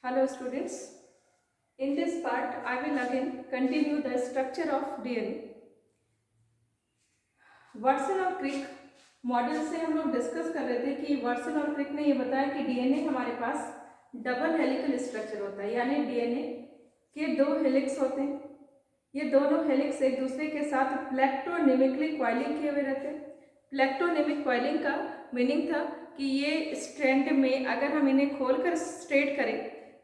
Hello students, in this part I will again continue the structure of DNA. Watson और Crick model से हम लोग discuss कर रहे थे कि वाटसन और क्रिक ने ये बताया कि डीएनए हमारे पास डबल हेलिकल स्ट्रक्चर होता है, यानी डीएनए के दो हेलिक्स होते हैं। ये दोनों हेलिक्स एक दूसरे के साथ प्लेक्टोनिमिकली क्वाइलिंग किए हुए रहते हैं। प्लेक्टोनिमिक क्वाइलिंग का मीनिंग था कि ये स्ट्रैंड में अगर हम इन्हें खोलकर स्ट्रेट करें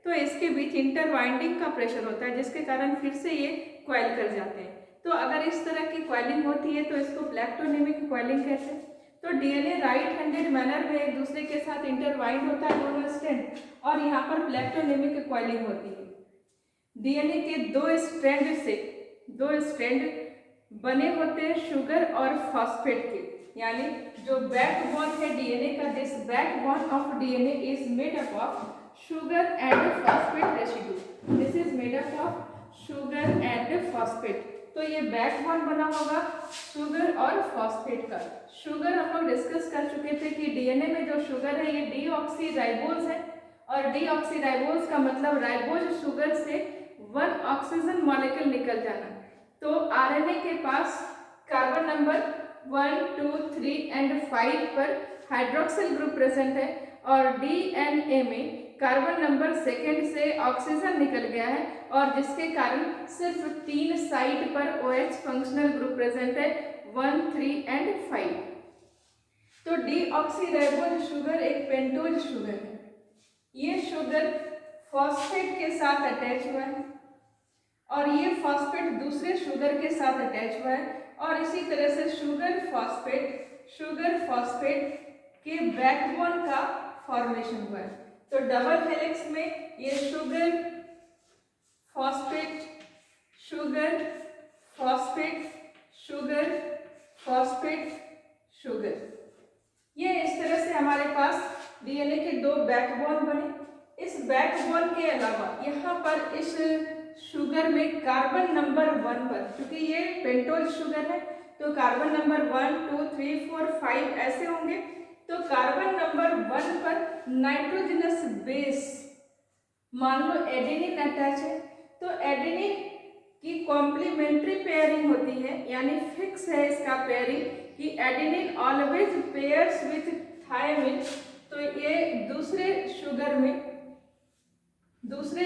तो इसके बीच इंटरवाइंडिंग का प्रेशर होता है, जिसके कारण फिर से ये क्वाइल कर जाते हैं। तो अगर इस तरह की क्वाइलिंग होती है तो इसको प्लेक्टोनिमिक क्वाइलिंग कहते हैं। तो डीएनए राइट हैंडेड मैनर में एक दूसरे के साथ इंटरवाइंड होता है दोनों स्ट्रैंड, और यहाँ पर प्लेक्टोनिमिक क्वाइलिंग होती है। डीएनए के दो स्ट्रैंड बने होते हैं शुगर और फॉस्फेट के, यानी जो बैकबोन है डीएनए का, this backbone of DNA is made up of sugar and phosphate residue. This is made up of sugar and phosphate. तो ये बैकबोन बना होगा शुगर और फॉस्फेट का। शुगर हम लोग डिस्कस कर चुके थे कि डीएनए में जो शुगर है ये डीऑक्सीराइबोज है, और डीऑक्सीराइबोज का मतलब राइबोज शुगर से वन ऑक्सीजन मॉलिक्यूल निकल जाना। तो आरएनए के पास कार्बन नंबर 1, 2, 3 एंड 5 पर हाइड्रोक्सिल ग्रुप प्रेजेंट है, और डीएनए में कार्बन नंबर सेकेंड से ऑक्सीजन निकल गया है, और जिसके कारण सिर्फ 3 साइट पर OH फंक्शनल ग्रुप प्रेजेंट है, 1, 3 एंड 5। तो डीऑक्सीराइबोज शुगर एक पेंटोज शुगर है। ये शुगर फॉस्फेट के साथ अटैच हुआ है, और ये फॉस्फेट दूसरे शुगर के साथ अटैच हुआ है, और इसी तरह से शुगर फॉस्फेट के बैकबोन का फॉर्मेशन हुआ है। तो डबल हेलिक्स में ये शुगर फॉस्फेट शुगर, ये इस तरह से हमारे पास डीएनए के दो बैकबोन बने। इस बैकबोन के अलावा यहाँ पर इस शुगर में कार्बन नंबर 1 पर, क्योंकि ये पेंटोज शुगर है तो कार्बन नंबर 1, 2, 3, 4, 5 ऐसे होंगे। तो कार्बन नंबर 1 पर नाइट्रोजनस बेस, मान लो एडेनिन अटैच है, तो एडेनिन की कॉम्प्लीमेंट्री पेयरिंग होती है, यानी फिक्स है इसका पेयरिंग कि adenine always pairs with thymine. तो ये दूसरे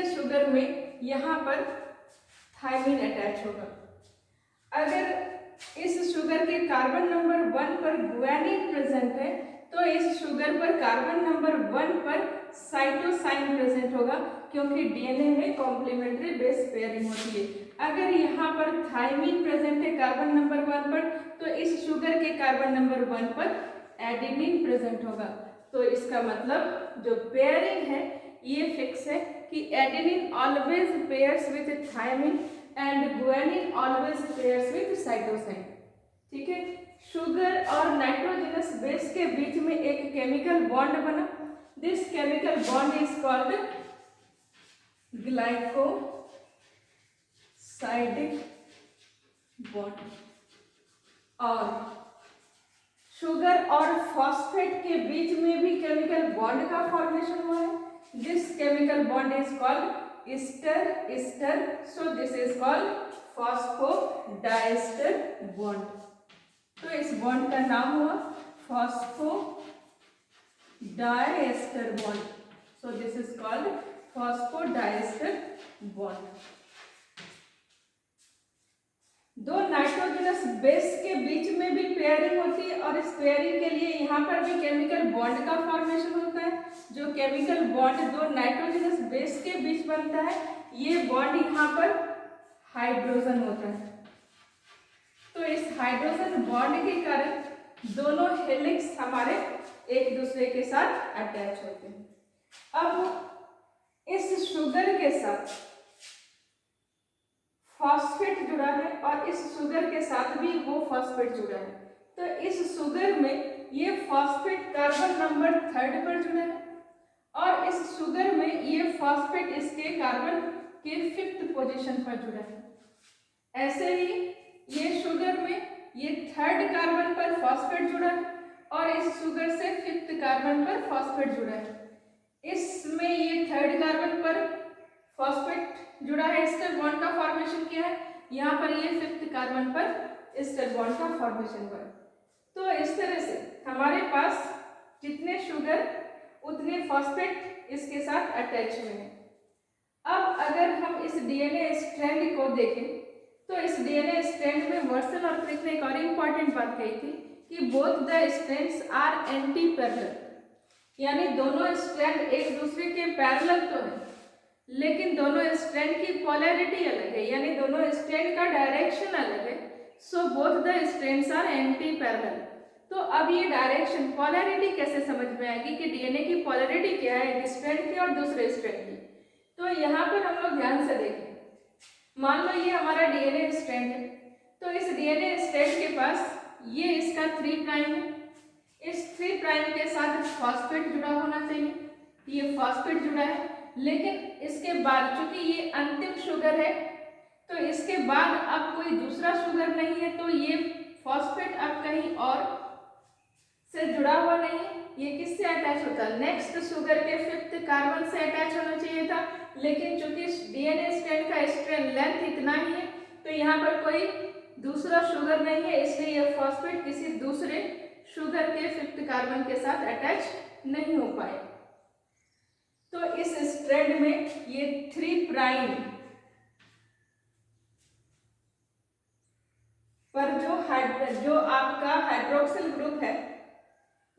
शुगर में यहाँ पर थायमिन अटैच होगा। अगर इस शुगर के कार्बन नंबर 1 पर गुआनिन प्रेजेंट है तो इस शुगर पर कार्बन नंबर 1 पर साइटोसाइन प्रेजेंट होगा, क्योंकि डीएनए में कॉम्प्लीमेंट्री बेस पेयरिंग होती है। अगर यहाँ पर थायमिन प्रेजेंट है कार्बन नंबर 1 पर, तो इस शुगर के कार्बन नंबर 1 पर एडेनिन प्रेजेंट होगा। तो इसका मतलब जो पेयरिंग है ये फिक्स है कि adenine always pairs with thymine and guanine always pairs with cytosine. ठीक है, शुगर और नाइट्रोजनस बेस के बीच में एक केमिकल बॉन्ड बना। This chemical bond is called glycosidic bond. और शुगर और फॉस्फेट के बीच में भी केमिकल बॉन्ड का फॉर्मेशन हुआ है। This chemical bond is called Easter, so this is called phosphodiester bond. तो इस बॉन्ड का नाम हुआ phosphodiester bond, so this is called phosphodiester bond. दो नाइट्रोजनस बेस के बीच में भी पेयरिंग होती है, और इस पेयरिंग के लिए यहाँ पर भी केमिकल बॉन्ड का फॉर्मेशन होता है। जो केमिकल बॉन्ड दो नाइट्रोजनस बेस के बीच बनता है, ये बॉन्ड यहाँ पर हाइड्रोजन होता है। तो इस हाइड्रोजन बॉन्ड के कारण दोनों हेलिक्स हमारे एक दूसरे के साथ अटैच होते हैं। अब इस शुगर के साथ फॉस्फेट जुड़ा है, और इस शुगर के साथ भी वो फॉस्फेट जुड़ा है। तो इस शुगर में ये फॉस्फेट कार्बन नंबर 3 पर जुड़ा है, और इस शुगर में ये फॉस्फेट इसके कार्बन के 5th पोजीशन पर जुड़ा है। ऐसे ही ये शुगर में ये 3rd कार्बन पर फॉस्फेट जुड़ा है, और इस शुगर से 5th कार्बन पर फॉस्फेट जुड़ा है। इसमें इसमें ये थर्ड कार्बन पर फॉस्फेट जुड़ा है, एस्टर बॉन्ड का फॉर्मेशन किया है, यहाँ पर ये फिफ्थ कार्बन पर एस्टर बॉन्ड का फॉर्मेशन हुआ है। तो इस तरह से हमारे पास जितने शुगर उतने फॉस्फेट इसके साथ अटैच हुए हैं। अब अगर हम इस डीएनए स्ट्रैंड को देखें तो इस डीएनए स्ट्रैंड में वर्सन और क्रिक ने एक और इम्पॉर्टेंट बात कही थी कि both the strands are antiparallel, यानी दोनों स्ट्रैंड एक दूसरे के पैरेलल तो है लेकिन दोनों स्ट्रैंड की पोलैरिटी अलग है, यानी दोनों स्ट्रैंड का डायरेक्शन अलग है। So both the strands are antiparallel. तो अब ये डायरेक्शन पोलैरिटी कैसे समझ में आएगी कि डीएनए की पोलैरिटी क्या है एक स्ट्रैंड की और दूसरे स्ट्रैंड की। तो यहाँ पर हम लोग ध्यान से देखें, मान लो ये हमारा डीएनए स्ट्रैंड है, तो इस डीएनए स्ट्रैंड के पास ये इसका 3 प्राइम है, इस 3 प्राइम के साथ फॉस्फेट जुड़ा होना चाहिए, ये फॉस्फेट जुड़ा है, लेकिन इसके बाद चूंकि ये अंतिम शुगर है तो इसके बाद अब कोई दूसरा शुगर नहीं है, तो ये फॉस्फेट अब कहीं और से जुड़ा हुआ नहीं है, ये किससे अटैच होता है, नेक्स्ट शुगर के फिफ्थ कार्बन से अटैच होना चाहिए था, लेकिन चूंकि डीएनए स्ट्रैंड का स्ट्रैंड लेंथ इतना ही है तो यहाँ पर कोई दूसरा शुगर नहीं है, इसलिए यह फॉस्फेट किसी दूसरे शुगर के फिफ्थ कार्बन के साथ अटैच नहीं हो पाए। तो इस स्ट्रैंड में ये 3 प्राइम पर जो आपका हाइड्रोक्सिल ग्रुप है,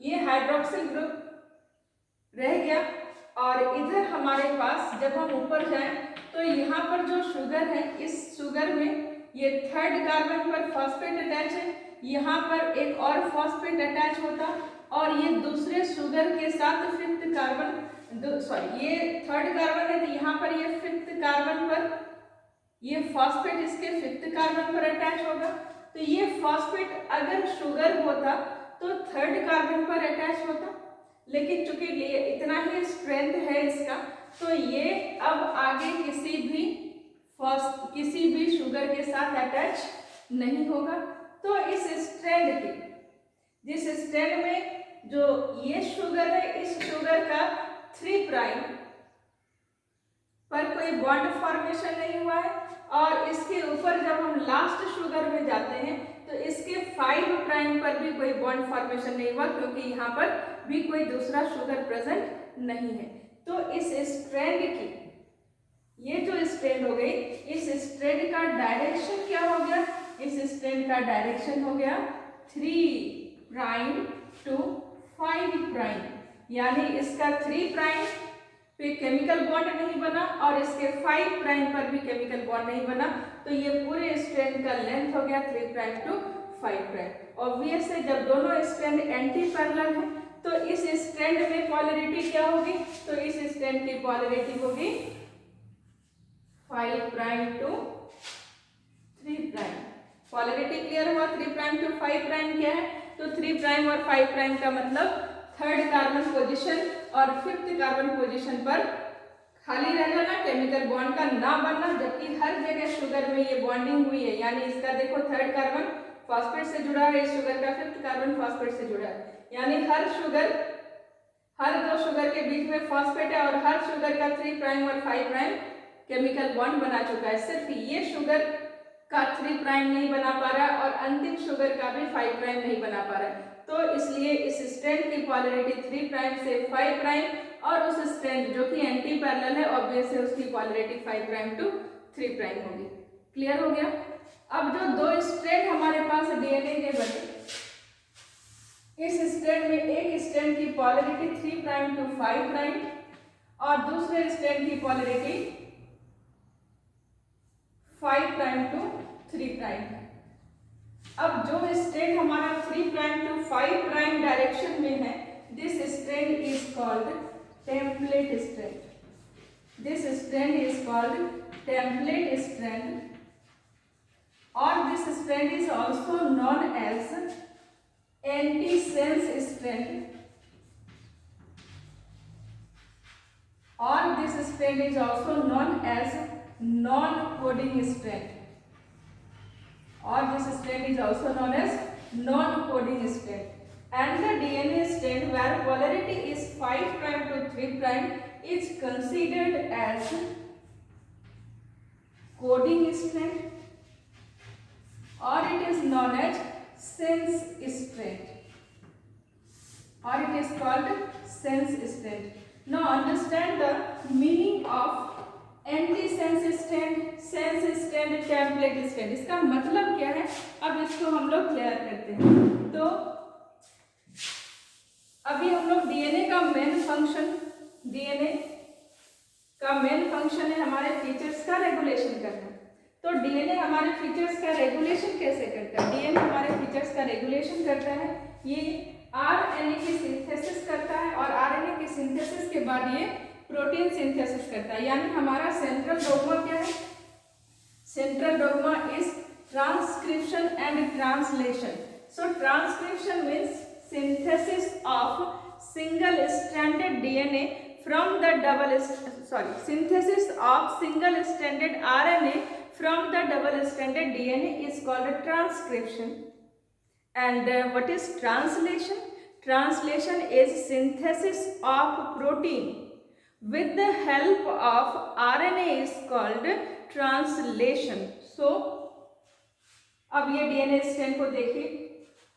ये हाइड्रोक्सिल ग्रुप रह गया और इधर हमारे पास जब हम ऊपर जाएं तो यहाँ पर जो शुगर है इस शुगर में ये थर्ड कार्बन पर फॉस्फेट अटैच है, यहाँ पर एक और फॉस्फेट अटैच होता और ये दूसरे शुगर के साथ फिफ्थ कार्बन ये थर्ड कार्बन है तो यहाँ पर ये फिफ्थ कार्बन पर ये फॉस्फेट इसके फिफ्थ कार्बन पर अटैच होगा। तो ये फॉस्फेट अगर शुगर होता तो थर्ड कार्बन पर अटैच होता, लेकिन चूंकि इतना ही स्ट्रेंथ है इसका तो ये अब आगे किसी भी शुगर के साथ अटैच नहीं होगा। तो इस स्ट्रैंड की जिस स्ट्रैंड में जो ये शुगर है इस शुगर का 3 प्राइम पर कोई बॉन्ड फॉर्मेशन नहीं हुआ है और इसके ऊपर जब हम लास्ट शुगर में जाते हैं तो इसके 5 प्राइम पर भी कोई बॉन्ड फॉर्मेशन नहीं हुआ क्योंकि यहाँ पर भी कोई दूसरा शुगर प्रेजेंट नहीं है। तो इस स्ट्रैंड की ये जो स्ट्रैंड हो गई, इस स्ट्रैंड का डायरेक्शन क्या हो गया, इस स्ट्रैंड का डायरेक्शन हो गया 3 प्राइम टू 5 प्राइम, यानी इसका 3 प्राइम पे केमिकल बॉन्ड नहीं बना और इसके 5 प्राइम पर भी केमिकल बॉन्ड नहीं बना, तो ये पूरे स्ट्रैंड का लेंथ हो गया 3 प्राइम टू 5 प्राइम। ऑब्वियस है जब दोनों स्ट्रैंड एंटी पैरेलल है तो इस स्ट्रैंड में पोलैरिटी क्या होगी, तो इस स्ट्रैंड की पोलैरिटी होगी 5 prime to 3 prime. Polarity clear हुआ, 3 प्राइम टू 5 प्राइम क्या है, तो 3 प्राइम और 5 प्राइम का मतलब थर्ड कार्बन पोजीशन और फिफ्थ कार्बन पोजीशन पर खाली रह जाना, केमिकल बॉन्ड का ना बनना, जबकि हर जगह शुगर में ये बॉन्डिंग हुई है, यानी इसका देखो थर्ड कार्बन फॉस्फेट से जुड़ा है, इस शुगर का फिफ्थ कार्बन फॉस्फेट से जुड़ा है, यानी हर दो शुगर के बीच में फॉस्फेट है और हर शुगर का 3 प्राइम और 5 प्राइम केमिकल बॉन्ड बना चुका है। सिर्फ ये शुगर का 3 प्राइम नहीं बना पा रहा है और अंतिम शुगर का भी 5 प्राइम नहीं बना पा रहा है, तो इसलिए इस स्ट्रैंड की पोलैरिटी 3 प्राइम से 5 प्राइम और उस स्ट्रैंड जो कि एंटी पैरेलल है ऑब्वियस है उसकी पोलैरिटी 5 प्राइम टू 3 प्राइम होगी। क्लियर हो गया। अब जो दो स्ट्रैंड हमारे पास डीएनए के बने, इस स्ट्रैंड में एक स्ट्रैंड की पोलैरिटी 3 प्राइम टू 5 प्राइम और दूसरे स्ट्रैंड की पोलैरिटी 5 प्राइम टू 3 प्राइम है। अब जो स्ट्रैंड हमारा 3 प्राइम टू 5 प्राइम डायरेक्शन में है, this strand is called template strand. This strand is called template strand और this strand is also known as antisense strand और this strand is also known as non coding strand और this strand is also known as non-coding strand. and the DNA strand where polarity is 5 prime to 3 prime is considered as coding strand or it is known as sense strand or it is called sense strand. Now understand the meaning of anti-sense strand, sense strand, template strand, इसका मतलब क्या है, अब इसको हम लोग clear करते हैं। तो अभी हम लोग डीएनए का मेन फंक्शन है हमारे फीचर्स का रेगुलेशन करना। तो डीएनए हमारे फीचर्स का रेगुलेशन कैसे करता है? डीएनए हमारे फीचर्स का रेगुलेशन करता है, ये आरएनए की सिंथेसिस करता है और आरएनए की सिंथेसिस के बाद ये प्रोटीन सिंथेसिस करता है। यानी हमारा सेंट्रल डोग्मा क्या है? Central dogma is transcription and translation. So transcription means synthesis of single stranded DNA from the synthesis of single stranded RNA from the double stranded DNA is called transcription. And what is translation? Translation is synthesis of protein with the help of RNA is called translation. So अब ये DNA strand को देखिए,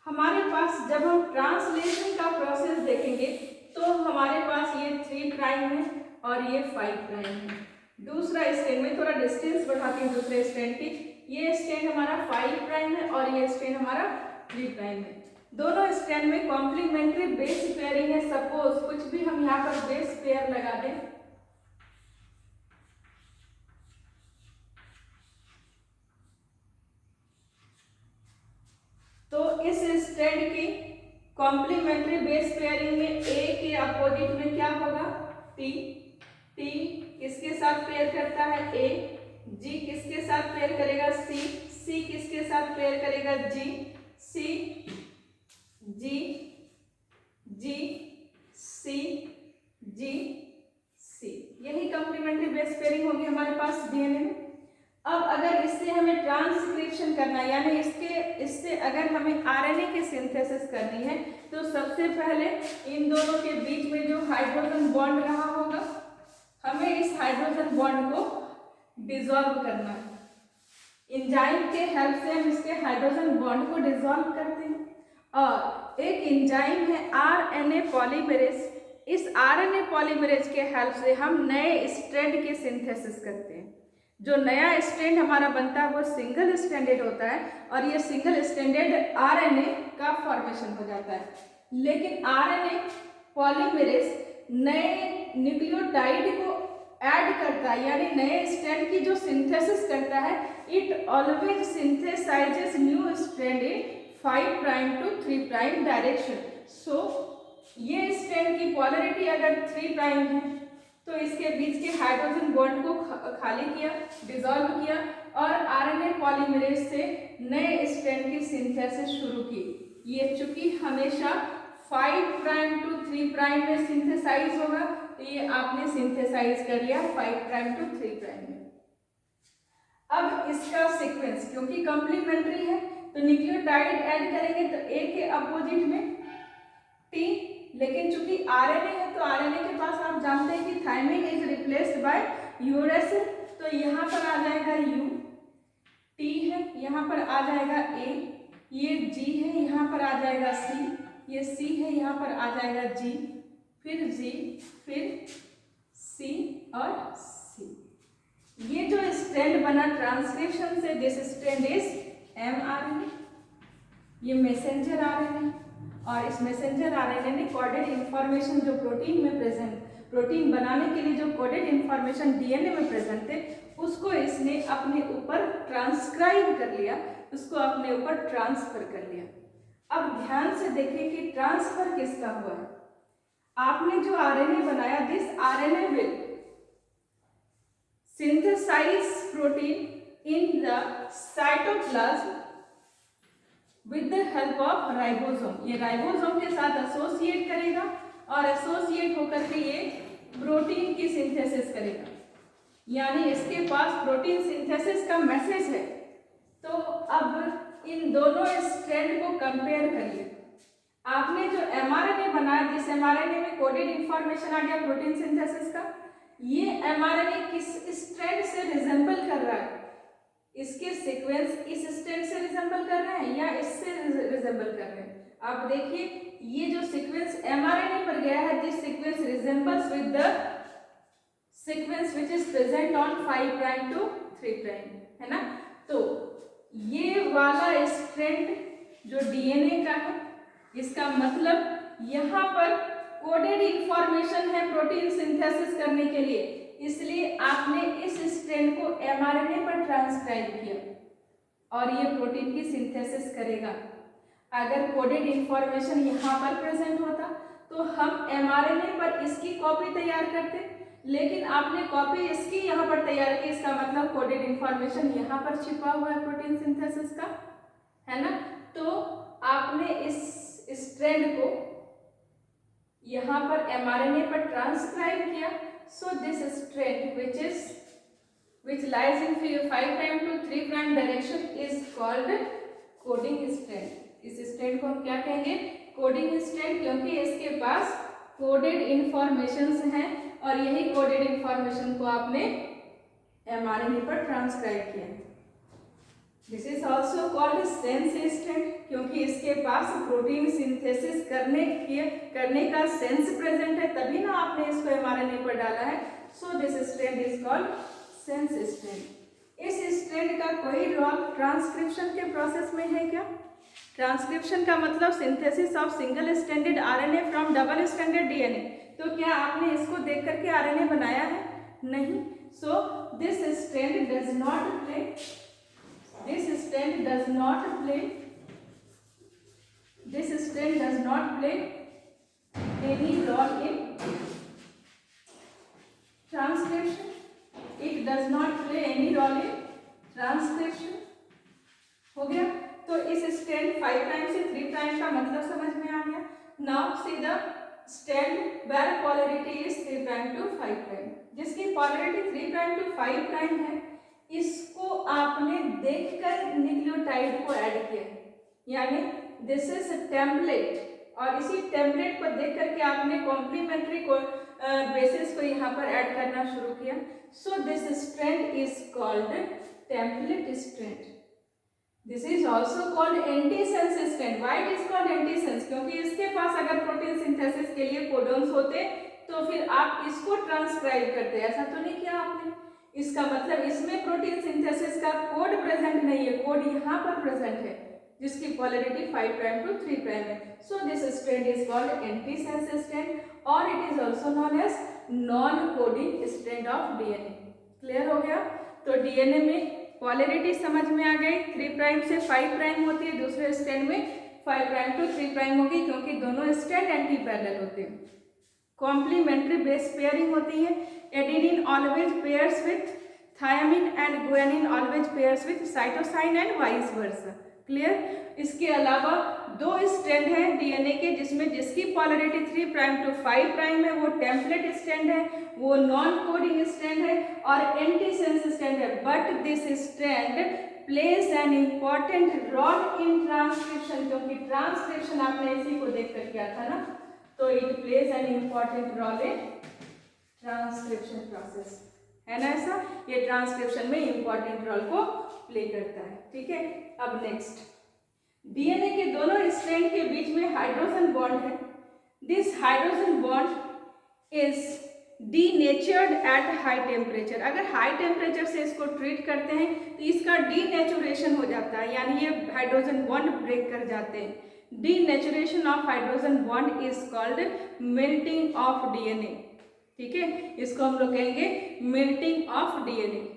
हमारे पास जब हम translation का process देखेंगे तो हमारे पास ये 3 प्राइम है और ये 5 प्राइम है। दूसरा स्ट्रैंड में थोड़ा डिस्टेंस बढ़ाती हूँ दूसरे स्ट्रैंड की, ये स्ट्रैंड हमारा 5 प्राइम है और ये स्ट्रैंड हमारा 3 प्राइम है। दोनों स्ट्रैंड में कॉम्प्लीमेंट्री बेस पेयरिंग है। सपोज कुछ भी हम यहाँ पर बेस पेयर लगा दें, तो इस स्ट्रैंड की कॉम्प्लीमेंट्री बेस पेयरिंग में ए के अपोजिट में क्या होगा? टी। टी किसके साथ पेयर करता है? ए। जी किसके साथ पेयर करेगा? सी। सी किसके साथ पेयर करेगा? जी। सी जी जी सी जी सी, यही कॉम्प्लीमेंट्री बेस पेयरिंग होगी हमारे पास डीएनए में। अब अगर इससे हमें ट्रांसक्रिप्शन करना है, यानी इससे अगर हमें आरएनए की सिंथेसिस करनी है, तो सबसे पहले इन दोनों के बीच में जो हाइड्रोजन बॉन्ड रहा होगा, हमें इस हाइड्रोजन बॉन्ड को डिसॉल्व करना है। एंजाइम के हेल्प से हम इसके हाइड्रोजन बॉन्ड को डिसॉल्व करते हैं। और एक एंजाइम है आरएनए पॉलीमरेज, इस आरएनए पॉलीमरेज के हेल्प से हम नए स्ट्रैंड की सिंथेसिस करते हैं। जो नया स्ट्रैंड हमारा बनता है वो सिंगल स्ट्रैंडेड होता है और ये सिंगल स्ट्रैंडेड आरएनए का फॉर्मेशन हो जाता है। लेकिन आरएनए पॉलीमरेज नए न्यूक्लियोटाइड को ऐड करता है, यानी नए स्ट्रैंड की जो सिंथेसिस करता है, it always synthesizes new strand in 5 prime to 3 prime direction. So ये स्ट्रैंड की पॉलरिटी अगर 3 प्राइम है तो इसके बीच के हाइड्रोजन बॉन्ड को खाली किया, डिसॉल्व किया और आरएनए पॉलीमरेज से नए स्ट्रैंड की सिंथेसिस शुरू की। ये चूंकि हमेशा 5 प्राइम टू 3 प्राइम में सिंथेसाइज होगा, तो ये आपने सिंथेसाइज कर लिया 5 प्राइम टू 3 प्राइम में। अब इसका सीक्वेंस क्योंकि कॉम्प्लीमेंट्री है तो न्यूक्लियोटाइड ऐड करेंगे तो ए के अपोजिट में टी, लेकिन चूंकि आरएनए है तो आरएनए के पास आप जानते हैं कि thymine is replaced by uracil, तो यहाँ पर आ जाएगा यू। टी है यहाँ पर आ जाएगा ए, ये जी है यहाँ पर आ जाएगा सी, ये सी है यहाँ पर आ जाएगा जी, फिर जी, फिर सी और सी। ये जो स्ट्रैंड बना ट्रांसक्रिप्शन से, दिस स्ट्रैंड इज एमआरएनए, ये मैसेंजर आरएनए, और इस मैसेंजर आरएनए ने कोडेड इंफॉर्मेशन जो प्रोटीन में प्रेजेंट, प्रोटीन बनाने के लिए जो कोडेड इंफॉर्मेशन डीएनए में प्रेजेंट थे, उसको इसने अपने ऊपर ट्रांसक्राइब कर लिया, उसको अपने ऊपर ट्रांसफर कर लिया। अब ध्यान से देखिए कि ट्रांसफर किसका हुआ है। आपने जो आरएनए बनाया, this RNA will synthesise protein in the cytoplasm with the help of ribosome. ये राइबोसोम के साथ एसोसिएट करेगा और एसोसिएट होकर के ये प्रोटीन की सिंथेसिस करेगा, यानी इसके पास प्रोटीन सिंथेसिस का मैसेज है। तो अब इन दोनों स्ट्रैंड को कंपेयर करिए। आपने जो mRNA बनाया, जिस mRNA में कोडेड इंफॉर्मेशन आ गया प्रोटीन सिंथेसिस का, ये mRNA किस स्ट्रैंड से रिजेंबल कर रहा है? इसके सीक्वेंस इस स्ट्रैंड से रिजेंबल कर रहे हैं या इससे रिजेंबल कर रहे हैं? आप देखिए, ये जो सीक्वेंस mRNA पर गया है, this sequence resembles with the sequence which is present on 5 prime to 3 prime, है ना। तो ये वाला स्ट्रैंड जो डीएनए का है, इसका मतलब यहाँ पर कोडेड इंफॉर्मेशन है प्रोटीन सिंथेसिस करने के लिए, इसलिए आपने इस स्ट्रैंड को mRNA पर ट्रांसक्राइब किया और ये प्रोटीन की सिंथेसिस करेगा। अगर कोडेड इंफॉर्मेशन यहाँ पर प्रेजेंट होता तो हम mRNA पर इसकी कॉपी तैयार करते, लेकिन आपने कॉपी इसकी यहाँ पर तैयार की, इसका मतलब कोडेड इंफॉर्मेशन यहाँ पर छिपा हुआ है प्रोटीन सिंथेसिस का, है ना। तो आपने इस स्ट्रैंड को यहाँ पर mRNA पर ट्रांसक्राइब किया। सो this strand which lies in 5 prime to 3 prime direction is called coding strand. इस स्ट्रैंड को हम क्या कहेंगे? कोडिंग स्ट्रैंड, क्योंकि इसके पास कोडेड इंफॉर्मेशंस हैं और यही कोडेड इंफॉर्मेशन को आपने mRNA पर ट्रांसक्राइब किया। This is also called sense strand, क्योंकि इसके पास प्रोटीन सिंथेसिस करने का सेंस प्रेजेंट है, तभी ना आपने इसको mRNA पर डाला है। So this strand is called sense strand. इस स्ट्रैंड का कोई रोल ट्रांसक्रिप्शन के प्रोसेस में है क्या? ट्रांसक्रिप्शन का मतलब synthesis of single stranded RNA from double stranded DNA. तो क्या आपने इसको देख करके आरएनए बनाया है? नहीं। सो this strand does not play any role in transcription. It does not play any role in transcription. हो गया। तो इस स्ट्रैंड 5 प्राइम से 3 प्राइम का मतलब समझ में आ गया। Now see the strand where polarity is 3 prime to 5 prime, जिसकी पोलैरिटी 3 प्राइम टू 5 प्राइम है, इसको आपने देखकर न्यूक्लियोटाइड को ऐड किया, यानी दिस इज टेम्पलेट, और इसी टेम्पलेट को देख करके आपने कॉम्प्लीमेंट्री को बेसिस को यहाँ पर ऐड करना शुरू किया। सो this strand is called template strand. This is also called antisense strand. Why it is called antisense? क्योंकि इसके पास अगर प्रोटीन सिंथेसिस के लिए कोडॉन्स होते तो फिर आप इसको ट्रांसक्राइब करते, ऐसा तो नहीं किया आपने। इसका मतलब इसमें प्रोटीन सिंथेसिस का कोड प्रेजेंट नहीं है, कोड यहाँ पर प्रेजेंट है, जिसकी पोलैरिटी 5 प्राइम टू 3 प्राइम है। So this strand is called antisense strand, और it is also known as non coding strand of DNA. Clear हो गया? तो डीएनए में पोलैरिटी समझ में आ गई, 3 प्राइम से 5 प्राइम होती है, दूसरे स्ट्रैंड में 5 प्राइम टू 3 प्राइम होगी, क्योंकि दोनों स्ट्रैंड एंटी पैरेलल होते हैं। कॉम्प्लीमेंट्री बेस पेयरिंग होती है, adenine always pairs with thymine and guanine always pairs with cytosine and vice versa. Clear? इसके अलावा 2 स्ट्रैंड हैं डीएनए के, जिसकी पोलैरिटी 3 प्राइम टू 5 प्राइम है, वो टेम्पलेट स्ट्रैंड है, वो नॉन कोडिंग स्ट्रैंड है, और एंटीसेंस स्ट्रैंड है। But this strand plays an important role in transcription, क्योंकि ट्रांसक्रिप्शन आपने इसी को देख कर किया था ना, तो it plays an important role in transcription process, है ना। ऐसा ये ट्रांसक्रिप्शन में इम्पॉर्टेंट रोल को प्ले करता है। ठीक है, अब नेक्स्ट, डीएनए के दोनों स्ट्रैंड के बीच में हाइड्रोजन बॉन्ड है। This hydrogen bond is denatured at high temperature. अगर हाई टेम्परेचर से इसको ट्रीट करते हैं तो इसका डीनेचुरेशन हो जाता है, यानी ये हाइड्रोजन बॉन्ड ब्रेक कर जाते हैं। Denaturation of hydrogen bond is called melting of DNA. ठीक है, इसको हम लोग कहेंगे मेल्टिंग ऑफ डीएनए।